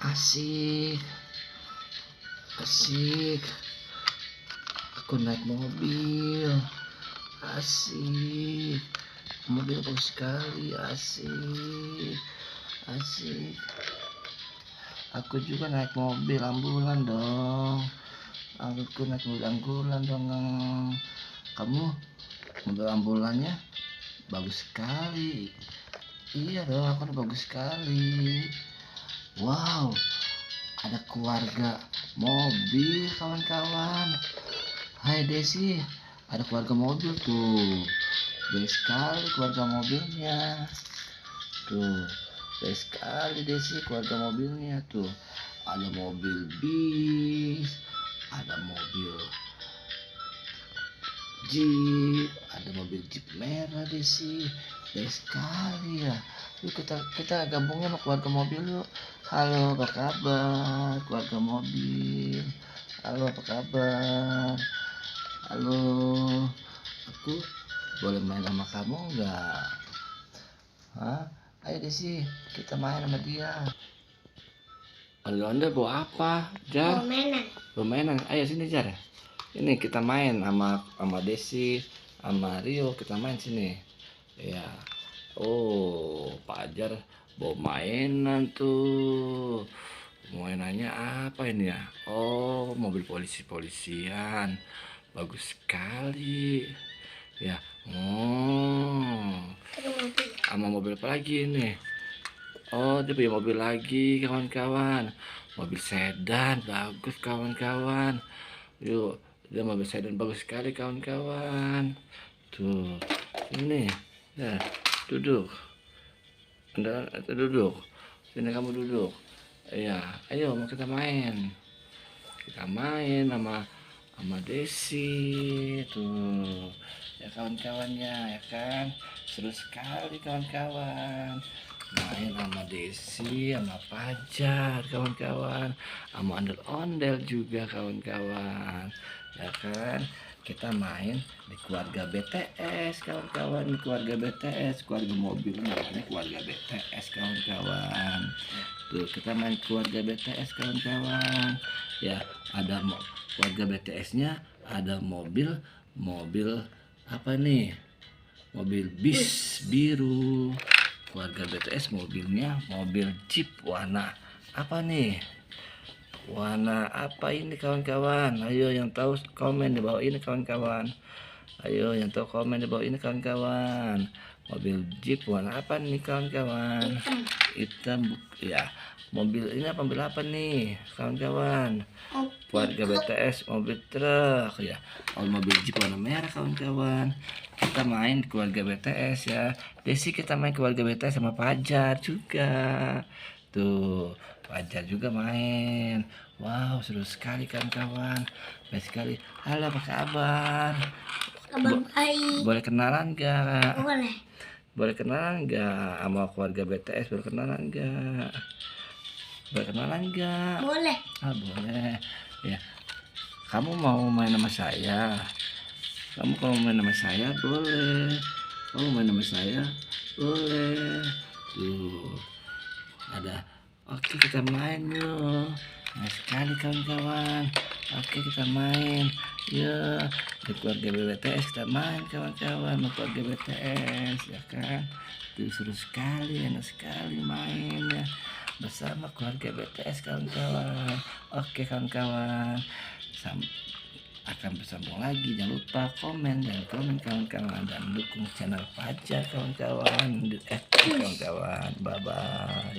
Asik, asik. Aku naik mobil. Asik. Mobil bagus sekali. Asik, asik. Aku juga naik mobil ambulan dong. Aku naik mobil ambulan dong. Kamu mobil ambulannya bagus sekali. Iya dong, aku bagus sekali. Wow, ada keluarga mobil kawan-kawan. Hai Desi, ada keluarga mobil tuh. Baik sekali keluarga mobilnya. Tuh, baik sekali Desi keluarga mobilnya tuh. Ada mobil bis, ada mobil jeep, ada mobil jeep merah Desi. Baik sekali ya. Yuk kita gabungnya sama keluarga mobil yuk. Halo, apa kabar keluarga mobil? Halo, apa kabar? Halo, aku boleh main sama kamu enggak? Hah? Ayo Desi, kita main sama dia. Anda bawa apa, Jar? Mainan. Ayo sini Jar. Ini kita main sama Desi, sama Rio, kita main sini. Ya. Oh, Pak Jar bawa mainan tuh. Mainannya apa ini ya? Oh, mobil polisian. Bagus sekali. Ya. Oh. Sama mobil apa lagi ini? Oh, dia punya mobil lagi, kawan-kawan. Mobil sedan, bagus kawan-kawan. Yuk, dia mobil sedan bagus sekali kawan-kawan. Tuh, ini. Ya, duduk. Anda duduk. Sini kamu duduk. Iya, ayo mau kita main. Kita main sama Desi tuh. Ya kawan-kawannya, ya kan? Seru sekali kawan-kawan. Main sama Desi, sama Fajar kawan-kawan, sama ondel-ondel juga kawan-kawan, ya kan? Kita main di keluarga BTS kawan-kawan, di keluarga BTS, keluarga mobilnya ini keluarga BTS kawan-kawan. Tuh kita main keluarga BTS kawan-kawan. Ya, ada keluarga BTS-nya, ada mobil apa nih? Mobil bis biru. Keluarga BTS mobilnya mobil jeep warna apa nih? Warna apa ini kawan-kawan? Ayo yang tahu komen di bawah ini kawan-kawan. Ayo yang tahu komen di bawah ini kawan-kawan. Mobil jeep warna apa nih kawan-kawan? Hitam ya. Mobil ini apa, mobil apa nih kawan-kawan? Keluarga BTS mobil truk ya. Oh, mobil jeep warna merah kawan-kawan. Kita main keluarga BTS ya. Desi kita main keluarga BTS sama Fajar juga. Tuh, Fajar juga main. Wow, seru sekali kawan-kawan. Baik sekali. Halo, apa kabar? Kabar baik. Boleh kenalan gak? Boleh. Boleh kenalan gak sama keluarga BTS? Boleh kenalan gak? Boleh kenalan gak? Boleh. Ah, boleh. Ya. Kamu mau main sama saya? Kamu kalau main sama saya boleh. Kamu main sama saya boleh. Tuh. Ada. Oke, kita main yuk. Nah sekali kawan-kawan. Oke, kita main. Ya, di keluarga BTS kita main kawan-kawan. Keluarga BTS ya kan. Tuh seru sekali, enak sekali mainnya bersama keluarga BTS kawan-kawan. Oke kawan-kawan, akan bersambung lagi. Jangan lupa komen kawan-kawan, dan dukung channel Fajar kawan-kawan. Kawan-kawan, bye bye.